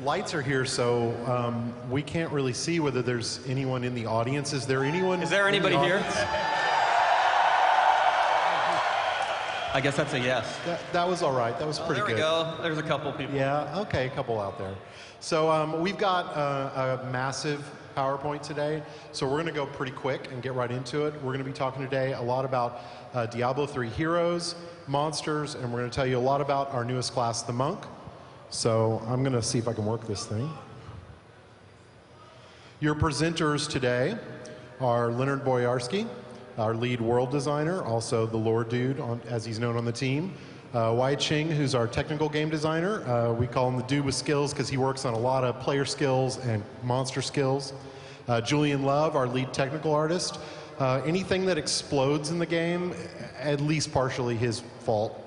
lights are here, so we can't really see whether there's anyone in the audience. Is there anyone? Is there anybody here? I guess that's a yes. That was all right. That was pretty good. There we go. There's a couple people. Yeah, okay, a couple out there. So we've got a massive PowerPoint today, so we're going to go pretty quick and get right into it. We're going to be talking today a lot about Diablo 3 heroes, monsters, and we're going to tell you a lot about our newest class, the Monk. So I'm going to see if I can work this thing. Your presenters today are Leonard Boyarsky, our lead world designer, also the lore dude, as he's known on the team. Wai Ching, who's our technical game designer. We call him the dude with skills because he works on a lot of player skills and monster skills. Julian Love, our lead technical artist. Anything that explodes in the game, at least partially his fault.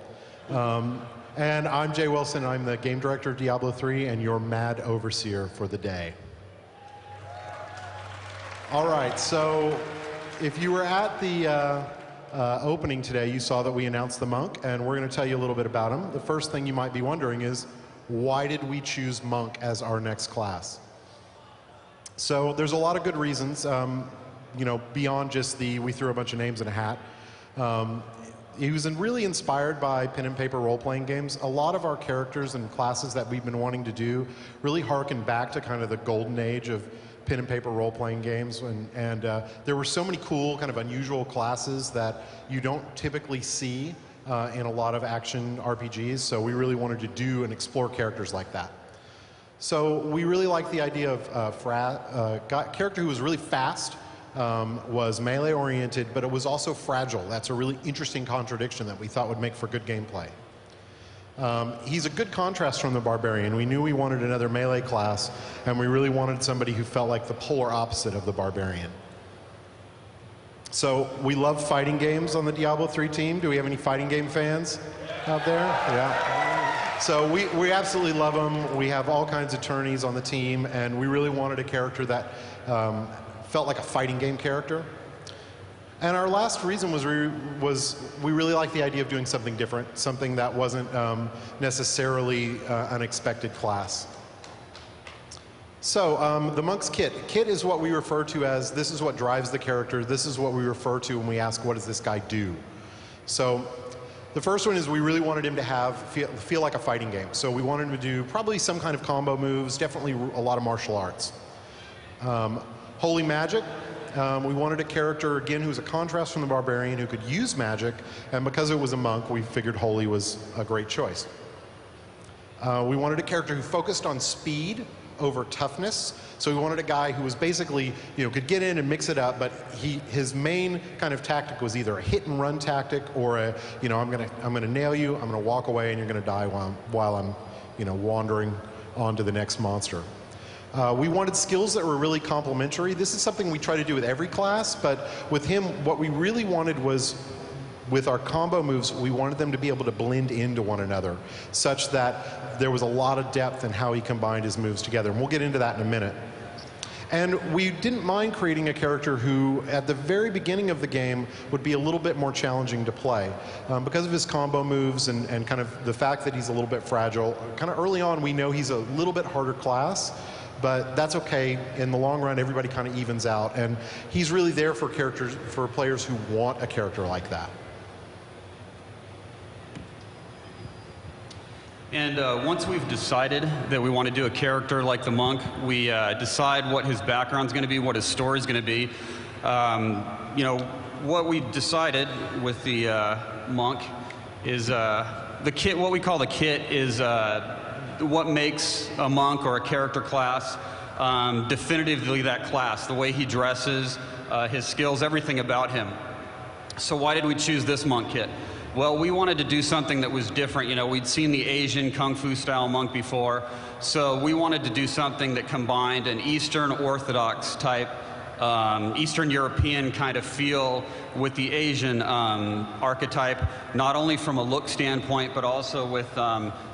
And I'm Jay Wilson. I'm the game director of Diablo 3 and your mad overseer for the day. All right, so if you were at the opening today, you saw that we announced the Monk, and we're going to tell you a little bit about him. The first thing you might be wondering is, why did we choose Monk as our next class? So there's a lot of good reasons, you know, beyond just we threw a bunch of names in a hat. He was really inspired by pen and paper role-playing games. A lot of our characters and classes that we've been wanting to do really harken back to kind of the golden age of pen and paper role-playing games, and there were so many cool, kind of unusual classes that you don't typically see in a lot of action RPGs, so we really wanted to do and explore characters like that. So we really liked the idea of a character who was really fast, was melee-oriented, but it was also fragile. That's a really interesting contradiction that we thought would make for good gameplay. He's a good contrast from the Barbarian. We knew we wanted another melee class, and we really wanted somebody who felt like the polar opposite of the Barbarian. So we love fighting games on the Diablo 3 team. Do we have any fighting game fans out there? Yeah. So we absolutely love them. We have all kinds of tourneys on the team, and we really wanted a character that felt like a fighting game character. And our last reason was we really liked the idea of doing something different, something that wasn't necessarily an expected class. So the Monk's Kit. Kit is what we refer to as, this is what drives the character, this is what we refer to when we ask, what does this guy do? So the first one is we really wanted him to feel like a fighting game. So we wanted him to do probably some kind of combo moves, definitely a lot of martial arts. Holy magic. We wanted a character, again, who's a contrast from the Barbarian, who could use magic, and because it was a monk, we figured Holy was a great choice. We wanted a character who focused on speed over toughness, so we wanted a guy who was basically, you know, could get in and mix it up, but his main kind of tactic was either a hit-and-run tactic or a, you know, I'm gonna nail you, I'm gonna walk away, and you're gonna die while I'm, you know, wandering on to the next monster. We wanted skills that were really complementary. This is something we try to do with every class, but with him, what we really wanted was, with our combo moves, we wanted them to be able to blend into one another, such that there was a lot of depth in how he combined his moves together. And we'll get into that in a minute. And we didn't mind creating a character who, at the very beginning of the game, would be a little bit more challenging to play. Because of his combo moves and kind of the fact that he's a little bit fragile, kind of early on we know he's a little bit harder class, but that's okay. In the long run, everybody kind of evens out, and he's really there for players who want a character like that. And once we've decided that we want to do a character like the Monk, we decide what his background's going to be, what his story's going to be. You know, what we decided with the Monk is the kit. What we call the kit is what makes a monk or a character class definitively that class. The way he dresses, his skills, everything about him. So why did we choose this monk kit? Well, we wanted to do something that was different. You know, we'd seen the Asian Kung Fu style monk before, so we wanted to do something that combined an Eastern Orthodox type, Eastern European kind of feel with the Asian archetype, not only from a look standpoint, but also with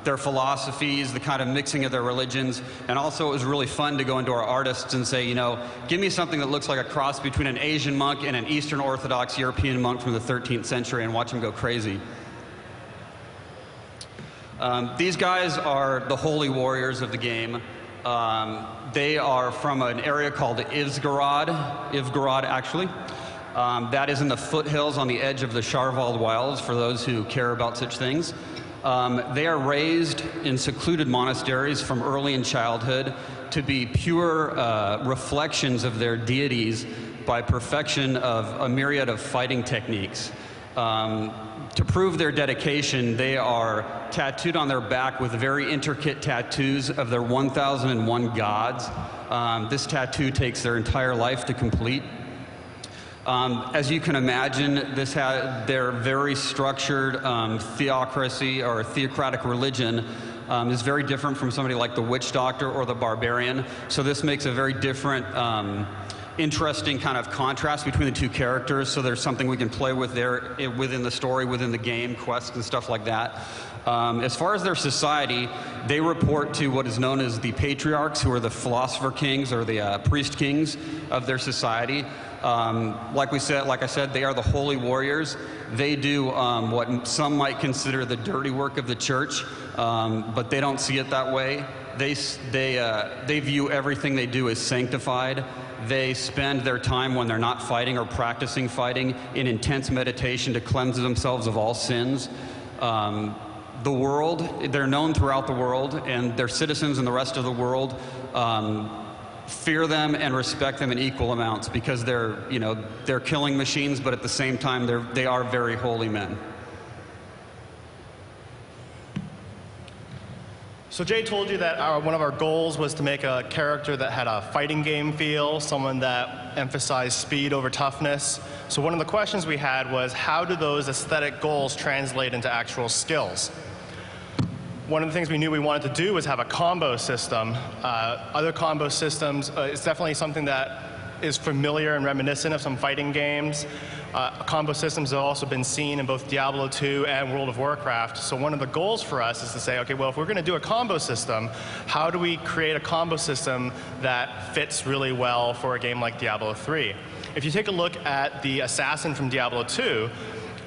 their philosophies, the kind of mixing of their religions. And also it was really fun to go into our artists and say, you know, give me something that looks like a cross between an Asian monk and an Eastern Orthodox European monk from the 13th century and watch them go crazy. These guys are the holy warriors of the game. They are from an area called Ivgorod actually. That is in the foothills on the edge of the Sharvald Wilds, for those who care about such things. They are raised in secluded monasteries from early in childhood to be pure reflections of their deities by perfection of a myriad of fighting techniques. To prove their dedication, they are tattooed on their back with very intricate tattoos of their 1001 gods. This tattoo takes their entire life to complete. As you can imagine, their very structured theocracy or theocratic religion is very different from somebody like the witch doctor or the barbarian. So this makes a very different, interesting kind of contrast between the two characters. So there's something we can play with there within the story, within the game, quests and stuff like that. As far as their society, they report to what is known as the patriarchs, who are the philosopher kings or the priest kings of their society. Like I said, they are the holy warriors. They do what some might consider the dirty work of the church, but they don't see it that way. They view everything they do as sanctified. They spend their time when they're not fighting or practicing fighting in intense meditation to cleanse themselves of all sins. The world, they're known throughout the world, and their citizens in the rest of the world fear them and respect them in equal amounts, because they're killing machines, but at the same time they are very holy men. So Jay told you that one of our goals was to make a character that had a fighting game feel, someone that emphasized speed over toughness. So one of the questions we had was, how do those aesthetic goals translate into actual skills? One of the things we knew we wanted to do was have a combo system. Other combo systems, it's definitely something that is familiar and reminiscent of some fighting games. Combo systems have also been seen in both Diablo 2 and World of Warcraft. So one of the goals for us is to say, okay, well, if we're going to do a combo system, how do we create a combo system that fits really well for a game like Diablo 3? If you take a look at the assassin from Diablo 2,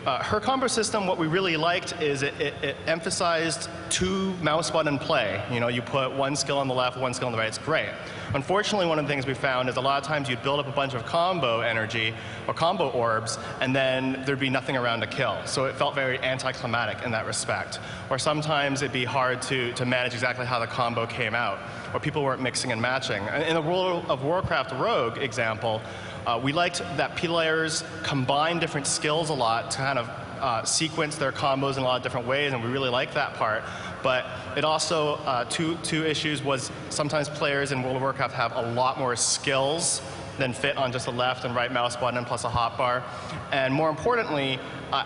her combo system, what we really liked is it emphasized two mouse button play. You know, you put one skill on the left, one skill on the right, it's great. Unfortunately, one of the things we found is a lot of times you'd build up a bunch of combo energy or combo orbs, and then there'd be nothing around to kill. So it felt very anticlimactic in that respect. Or sometimes it'd be hard to manage exactly how the combo came out, or people weren't mixing and matching. In the World of Warcraft Rogue example, we liked that players combine different skills a lot to kind of sequence their combos in a lot of different ways, and we really liked that part. But it also, two issues was sometimes players in World of Warcraft have a lot more skills than fit on just a left and right mouse button plus a hotbar. And more importantly,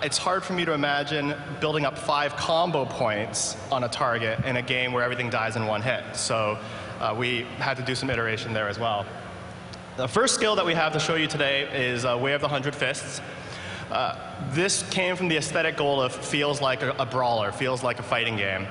it's hard for me to imagine building up 5 combo points on a target in a game where everything dies in one hit. So we had to do some iteration there as well. The first skill that we have to show you today is Way of the 100 Fists. This came from the aesthetic goal of feels like a brawler, feels like a fighting game.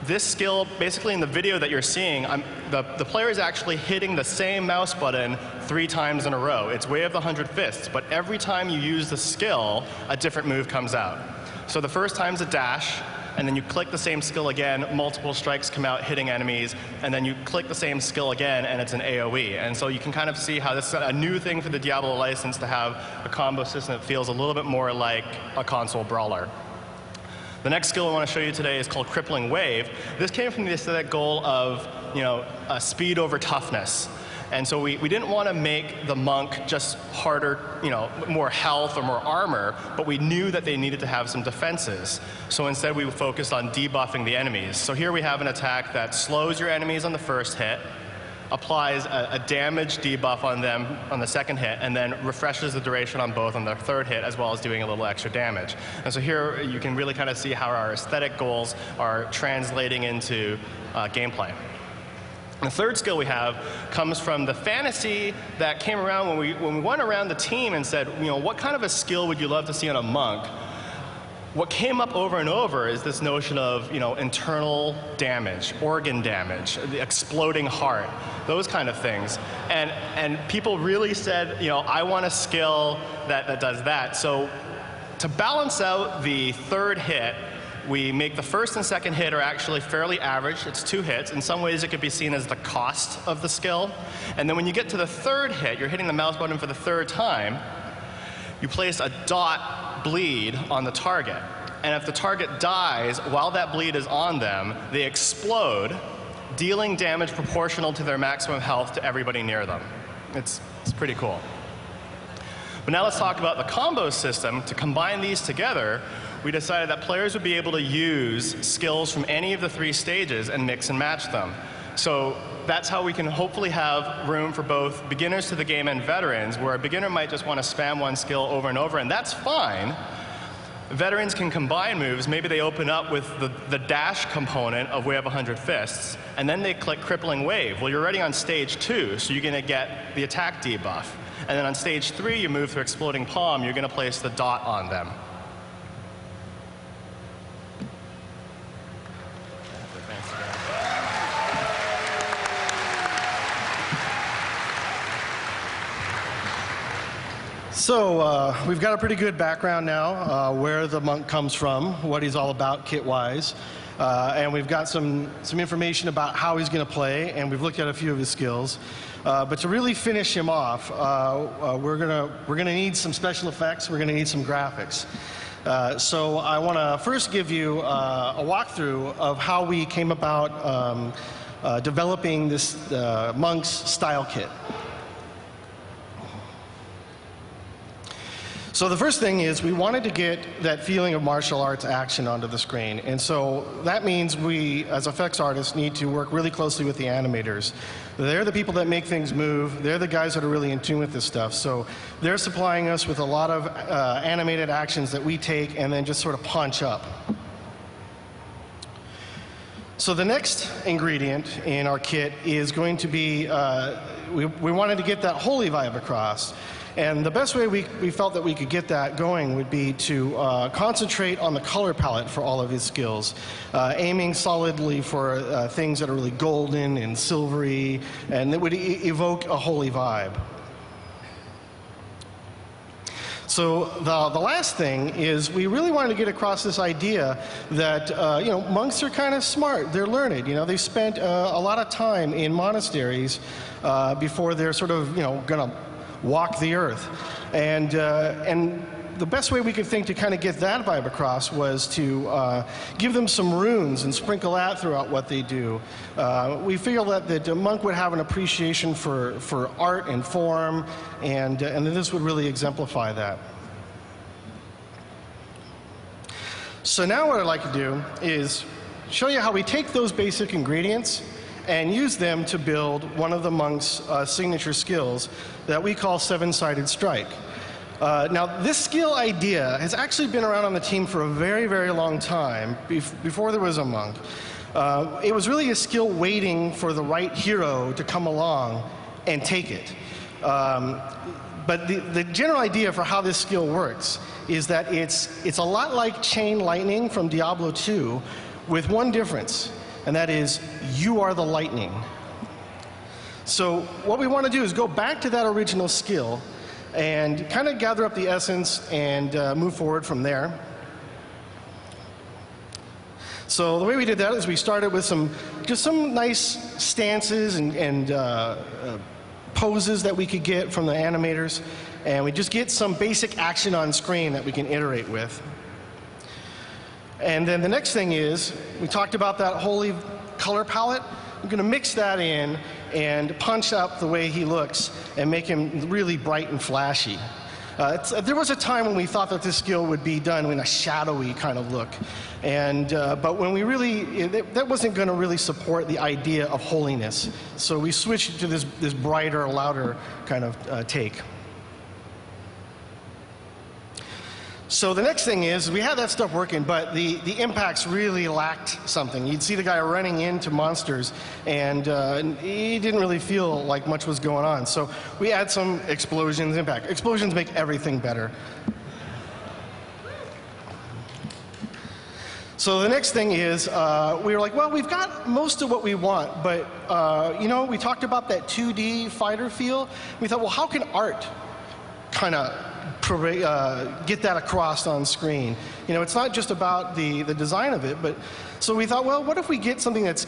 This skill, basically in the video that you're seeing, the player is actually hitting the same mouse button 3 times in a row. It's Way of the 100 Fists, but every time you use the skill, a different move comes out. So the first time's a dash, and then you click the same skill again, multiple strikes come out hitting enemies, and then you click the same skill again, and it's an AoE. And so you can kind of see how this is a new thing for the Diablo license, to have a combo system that feels a little bit more like a console brawler. The next skill I want to show you today is called Crippling Wave. This came from the aesthetic goal of, speed over toughness. And so we didn't want to make the monk just harder, more health or more armor, but we knew that they needed to have some defenses. So instead we focused on debuffing the enemies. So here we have an attack that slows your enemies on the first hit, applies a damage debuff on them on the second hit, and then refreshes the duration on both on the third hit, as well as doing a little extra damage. And so here you can really kind of see how our aesthetic goals are translating into gameplay. The third skill we have comes from the fantasy that came around when we went around the team and said, what kind of a skill would you love to see on a monk? What came up over and over is this notion of, internal damage, organ damage, the exploding heart, those kind of things. And people really said, I want a skill that does that. So to balance out the third hit, we make the first and second hit are actually fairly average. It's 2 hits. In some ways, it could be seen as the cost of the skill. And then when you get to the third hit, you're hitting the mouse button for the third time, you place a dot bleed on the target. And if the target dies while that bleed is on them, they explode, dealing damage proportional to their maximum health to everybody near them. It's pretty cool. But now let's talk about the combo system. To combine these together, we decided that players would be able to use skills from any of the 3 stages and mix and match them. So that's how we can hopefully have room for both beginners to the game and veterans, where a beginner might just want to spam one skill over and over, and that's fine. Veterans can combine moves. Maybe they open up with the dash component of We Have 100 Fists, and then they click Crippling Wave. Well, you're already on stage 2, so you're going to get the attack debuff. And then on stage 3, you move to Exploding Palm. You're going to place the dot on them. So we've got a pretty good background now, where the monk comes from, what he's all about kit-wise. And we've got some information about how he's going to play, and we've looked at a few of his skills. But to really finish him off, we're gonna need some special effects. We're gonna need some graphics. So I want to first give you a walkthrough of how we came about developing this monk's style kit. So the first thing is we wanted to get that feeling of martial arts action onto the screen. And so that means we, as effects artists, need to work really closely with the animators. They're the people that make things move. They're the guys that are really in tune with this stuff. So they're supplying us with a lot of animated actions that we take and then just sort of punch up. So the next ingredient in our kit is going to be, we wanted to get that holy vibe across. And the best way we felt that we could get that going would be to concentrate on the color palette for all of his skills, aiming solidly for things that are really golden and silvery, and that would evoke a holy vibe. So the last thing is we really wanted to get across this idea that monks are kind of smart. They're learned. They've spent a lot of time in monasteries before they're sort of going to walk the earth. And the best way we could think to kind of get that vibe across was to give them some runes and sprinkle that throughout what they do. We feel that a monk would have an appreciation for art and form, and this would really exemplify that. So now what I'd like to do is show you how we take those basic ingredients and use them to build one of the monk's signature skills that we call Seven-Sided Strike. Now, this skill idea has actually been around on the team for a very, very long time, before there was a monk. It was really a skill waiting for the right hero to come along and take it. But the general idea for how this skill works is that it's a lot like Chain Lightning from Diablo 2, with one difference, and that is you are the lightning. So what we want to do is go back to that original skill and kind of gather up the essence and move forward from there. So the way we did that is we started with just some nice stances and poses that we could get from the animators, and we just get some basic action on screen that we can iterate with. And then the next thing is, we talked about that holy color palette. I'm going to mix that in and punch up the way he looks and make him really bright and flashy. There was a time when we thought that this skill would be done in a shadowy kind of look, but when we really, that wasn't going to really support the idea of holiness. So we switched to this brighter, louder kind of take. So the next thing is, we had that stuff working, but the impacts really lacked something. You'd see the guy running into monsters, and he didn't really feel like much was going on. So we add some explosions, impact. Explosions make everything better. So the next thing is, we were like, well, we've got most of what we want, but we talked about that 2D fighter feel. We thought, well, how can art kind of get that across on screen. You know, it's not just about the design of it, but so we thought, well, what if we get something that's